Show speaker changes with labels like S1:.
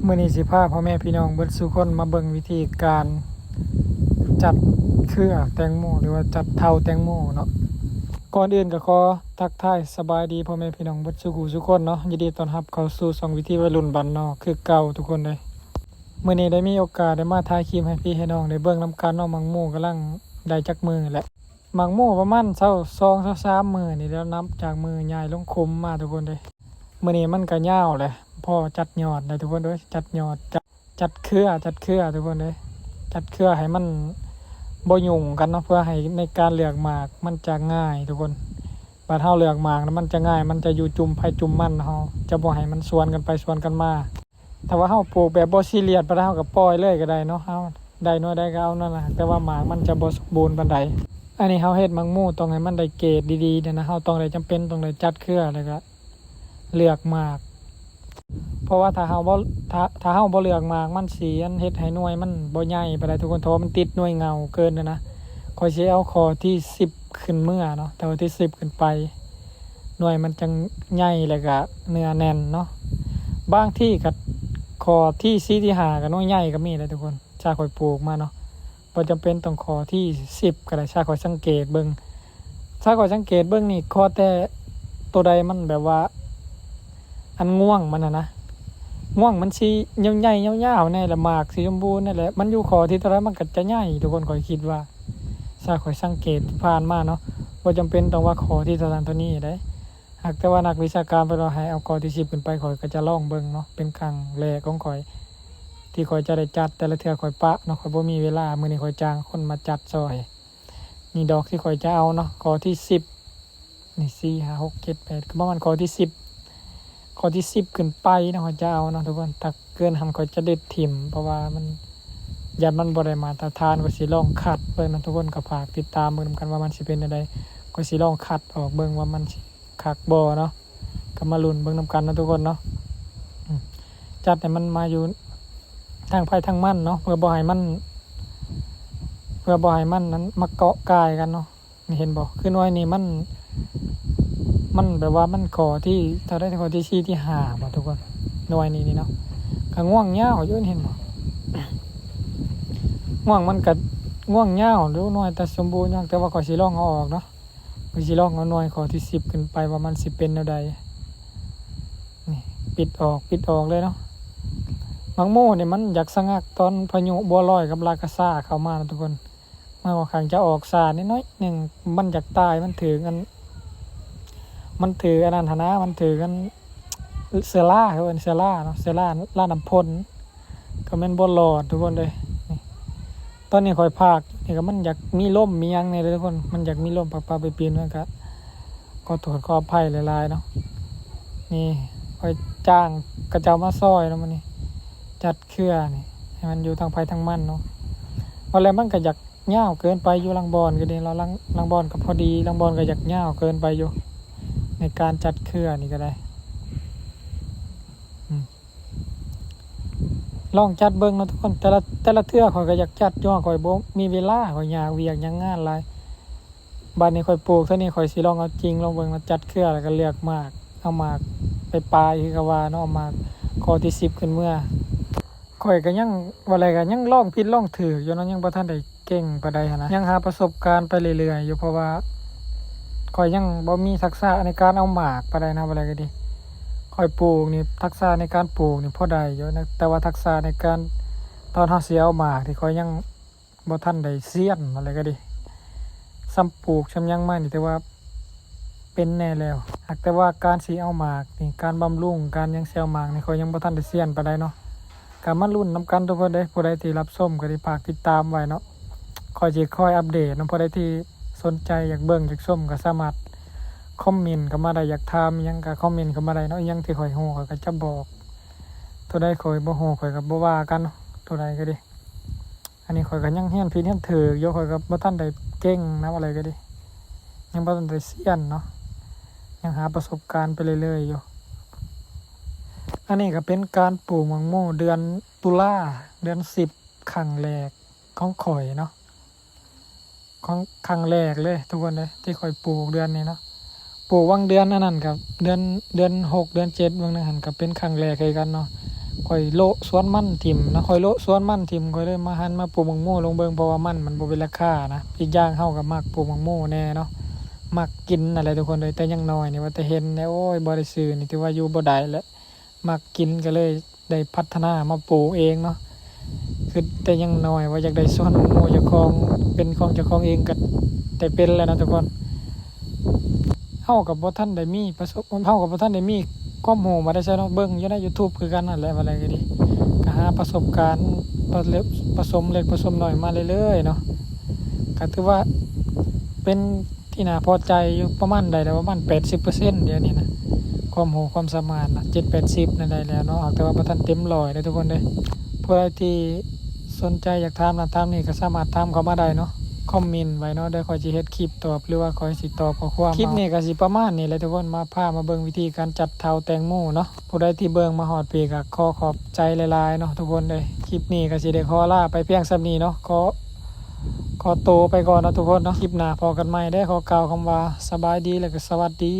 S1: มื้อนี้สิพาพ่อแม่พี่น้องเบิดซุคนมาเบิ่งวิธีการจัดเครือแตงโมหรือว่าจัดเท่าแตงโมเนาะก่อนอื่นก็ขอทักทายสบายดีพ่อแม่พี่น้องเบิดซุคนเนาะยินดีต้อนรับเข้าสู่2วิธีวัยรุ่นบ้านนอกคือเก่าทุกคนเลยมื้อนี้ได้มีโอกาสได้มาถ่ายคลิปให้พี่ให้น้องได้เบิ่งนำกันเนาะมังโมกำลังได้จักมือแหละมังโมประมาณ2-3 มื้อนี่แล้วนับจากมือใหญ่ลงคุมมาทุกคนเลยมื้อนี้มันก็ยาวแหละพอจัดยอดได้ทุกคนเด้อจัดยอดจัดเครือทุกคนเลยจัดเครือให้มันบ่ยุ่งกันเนาะเพื่อให้ในการเลือกหมากมันจะง่ายทุกคนบัดเฮาเลือกหมากนะมันจะง่ายมันจะอยู่จุ่มไผจุ่มมันเฮาจะบ่ให้มันสวนกันไปสวนกันมาถ้าว่าเฮาปลูกแบบบ่ซีเรียสปานใดเฮาก็ปล่อยเลยก็ได้เนาะเฮาได้น้อยได้ก็เอานั่นล่ะแต่ว่าหมากมันจะบ่สมบูรณ์ปานใดอันนี้เฮาเฮ็ดมังมูต้องให้มันได้เกรดดีๆนะเฮาต้องได้จำเป็นต้องได้จัดเครือแล้วก็เลือกหมากเพราะว่าถ้าเฮาบ่เลือกหมากมันสิอันเฮ็ดให้หน่วยมันบ่ใหญ่ปานใดทุกคนโทมันติดหน่วยเงาเกินนะค่อยสิเอาคอที่10ขึ้นเมื่อเนาะแต่ว่าที่10ขึ้นไปหน่วยมันจังใหญ่แล้วก็เนื้อแน่นเนาะบางที่ก็คอที่4ที่5ก็หน่วยใหญ่ก็มีเลยทุกคนชาค่อยปลูกมาเนาะบ่จำเป็นต้องคอที่10ก็ได้ชาค่อยสังเกตเบิ่งชาค่อยสังเกตเบิ่งนี่คอแต่ตัวใดมันแบบว่าอันง่วงมันนะง่วงมันสิใหญ่ๆยาวๆแน่ละหมากสีชมพูนั่นแหละมันอยู่คอที่ตัวใดมันก็จะใหญ่ทุกคนค่อยคิดว่าถ้าค่อยสังเกตผ่านมาเนาะบ่จำเป็นต้องว่าคอที่ตัวนั้นตัวนี้ได้หากแต่ว่านักวิชาการเพิ่นว่าให้เอาคอที่10ขึ้นไปค่อยก็จะลองเบิ่งเนาะเป็นครั้งแรกของค่อยที่ค่อยจะได้จัดแต่ละเทื่อค่อยปะเนาะค่อยบ่มีเวลามื้อนี้ค่อยจ้างคนมาจัดซอยนี่ดอกที่ค่อยจะเอาเนาะคอที่10นี่4 5 6 7 8ก็ประมาณคอที่10ข้อที่10ขึ้นไปนะเขาจะเอานะทุกคนถ้าเกินหันเขาจะเด็ดถิ่มเพราะว่ามันยันมันบ่ได้มาตรฐานก็สิลองคัดเบิ่งนะทุกคนก็ฝากติดตามเบิ่งกันว่ามันสิเป็นจังได๋ก็สิลองคัดออกเบิ่งว่ามันสิคักบ่เนาะก็มาลุ้นเบิ่งนํกันนะทุกคนเนาะจัดให้มันมาอยู่ทางไผทางมันเนาะเพื่อบ่ให้มันนั้นมาเกาะกายกันเนาะนี่เห็นบ่คือหน่วยนี้มันแบบว่ามันขอที่ถ้าได้ขอที่4ที่5บ่ทุกคนหน่วยนี้นี่เนาะก็ง่วงยาวอยู่เห็นบ่ง่วงมันก็ง่วงยาวหรือหน่วยแต่สมบูรณ์แต่ว่าขอสิลองเอาออกเนาะขอสิลองเอาหน่วยขอที่10ขึ้นไปว่ามันสิเป็นแนวใดนี่ปิดออกเลยเนาะมังโมนี่มันอยากสงักตอนพายุบัวลอยกับลากาซ่าเข้ามานะทุกคนเมื่อว่าข้างจะออกซ่านิดน้อยนึงมันอยากตายมันถืออันนั้นนะมันถือกันเซล่าเขาเป็นเซล่าเนาะเซล่าล่าน้ำพ่นก็เป็นบอลลอดทุกคนเลยนี่ตอนนี้คอยพากนี่ก็มันอยากมีร่มมียังเนี่ยทุกคนมันอยากมีร่มปะไปปีนมันก็ตรวจขอภัยหลายๆเนาะนี่คอยจ้างกระเจ้ามาซอยเนาะมันนี่จัดเครือนี่ให้มันอยู่ทางไผ่ทางมันเนาะอะไรมันก็อยากเง่าเกินไปอยู่ลังบอลก็ดีเราลังบอลก็พอดีลังบอลก็อยากเง่าเกินไปอยู่ในการจัดเครือนี่ก็ได้ลองจัดเบิ่งนะทุกคนแต่ละเทื่อข่อยก็อยากจัดอยู่ข่อยบ่มีเวลาข่อยอยากเวียกยังงานหลายบัดนี้ข่อยปลูกเท่านี้ข่อยสิลองเอาจริงลองเบิ่งมาจัดเครือแล้วก็เลือกหมากเอาหมากไปปลายคือก็ว่าเนาะเอาหมากข้อที่10ขึ้นเมื่อข่อยก็ยังว่าอะไรก็ยังลองผิดลองถูกอยู่เนาะยังบ่ทันได้เก่งปานใดหันนะยังหาประสบการณ์ไปเรื่อยๆอยู่เพราะว่าข่อยยังบ่มีทักษะในการเอาหมากปานใดนะว่าอะไรก็ดีข่อยปลูกนี่ทักษะในการปลูกนี่พอได้อยู่นะแต่ว่าทักษะในการตอนเฮาสิเอาหมากที่ข่อยยังบ่ทันได้เซียนอะไรก็ดีซ้ำปลูกซ้ำยังมานี่แต่ว่าเป็นแน่แล้วหากแต่ว่าการสิเอาหมากนี่การบำรุงการยังเซลหมากนี่ข่อยยังบ่ทันได้เซียนปานใดเนาะก็มาลุ้นนํกันทุกคนเด้ผู้ใดที่รับชมก็ได้ฝากติดตามไว้เนาะข่อยสิคอยอัปเดตเนาะผู้ใดที่สนใจอยากเบิ่งอยากชมก็สามารถคอมเมนต์เข้ามาได้อยากถามหยังก็คอมเมนต์เข้ามาได้เนาะยังที่ข่อยฮู้ข่อยก็จะบอกตัวใดข่อยบ่ฮู้ข่อยก็บ่ว่ากันเนาะตัวใดก็ดีอันนี้ข่อยก็ยังเรียนผิดเรียนถูกอยู่ข่อยก็บ่ทันได้เก่งนะอะไรก็ดียังบ่ทันได้เซียนเนาะยังหาประสบการณ์ไปเรื่อยๆอยู่อันนี้ก็เป็นการปลูกมังโมเดือนตุลาเดือน10ครั้งแรกของข่อยเนาะของครั้งแรกเลยทุกคนเลยที่ข่อยปลูกเดือนนี้เนาะปลูกวังเดือนนั่นครับเดือน6เดือน7บางนั้นก็เป็นครั้งแรกเลยกันเนาะ ข่อยโละสวนมันทิ่มนะข่อยโละสวนมันทิ่มข่อยเลยมาหันมาปลูกมังโม่ลงเบิงเพราะว่ามันบ่เป็นราคานะอีกอย่างเฮาก็มักปลูกมังโม่แน่เนาะมักกินอะไรทุกคนเลยแต่ยังน้อยนี่ว่าแต่เห็นแล้วโอ้ยบ่ได้ซื้อนี่ถือว่าอยู่บ่ได้แล้วมักกินก็เลยได้พัฒนามาปลูกเองเนาะคือแต่ยังน้อยว่าอยากได้สวนมังโม่เจ้าของเป็นของเจ้าของเองก็แต่เป็นแล้วนะทุกคนเฮากับบ่ทันได้มีประสบเฮากับบ่ทันได้มีความรู้มาได้ใช่เนาะเบิ่งอยู่ใน YouTube คือกันนั่นแหละว่าอะไรก็ดีก็หาประสบการณ์ผสมเล็กผสมน้อยมาเรื่อยๆเนาะก็ถือว่าเป็นที่น่าพอใจอยู่ประมาณใดแล้วประมาณ 80% เดี๋ยวนี้นะความรู้ความสามารถนะ7-80นั่นได้แล้วเนาะแต่ว่าบ่ทันเต็ม100เด้อทุกคนเด้อผู้ใดที่สนใจอยากถามนั่นถามนี่ก็สามารถถามเข้ามาได้เนาะคอมเมนต์ไว้เนาะเดี๋ยวข้อยสิเฮ็ดคลิปตอบหรือว่าข้อยสิตอบข้อความคลิปนี้ก็สิประมาณนี้แหละทุกคนมาพามาเบิ่งวิธีการจัดเทาแตงโมเนาะผู้ใดที่เบิ่งมาฮอดปีก็ขอบใจหลายๆเนาะทุกคนเด้อคลิปนี้ก็สิได้ขอลาไปเพียงส่ำนี้เนาะขอโตวไปก่อนนะทุกคนเนาะคลิปหน้าพอกันใหม่ได้ขอกล่าวคำว่าสบายดีแล้วก็สวัสดี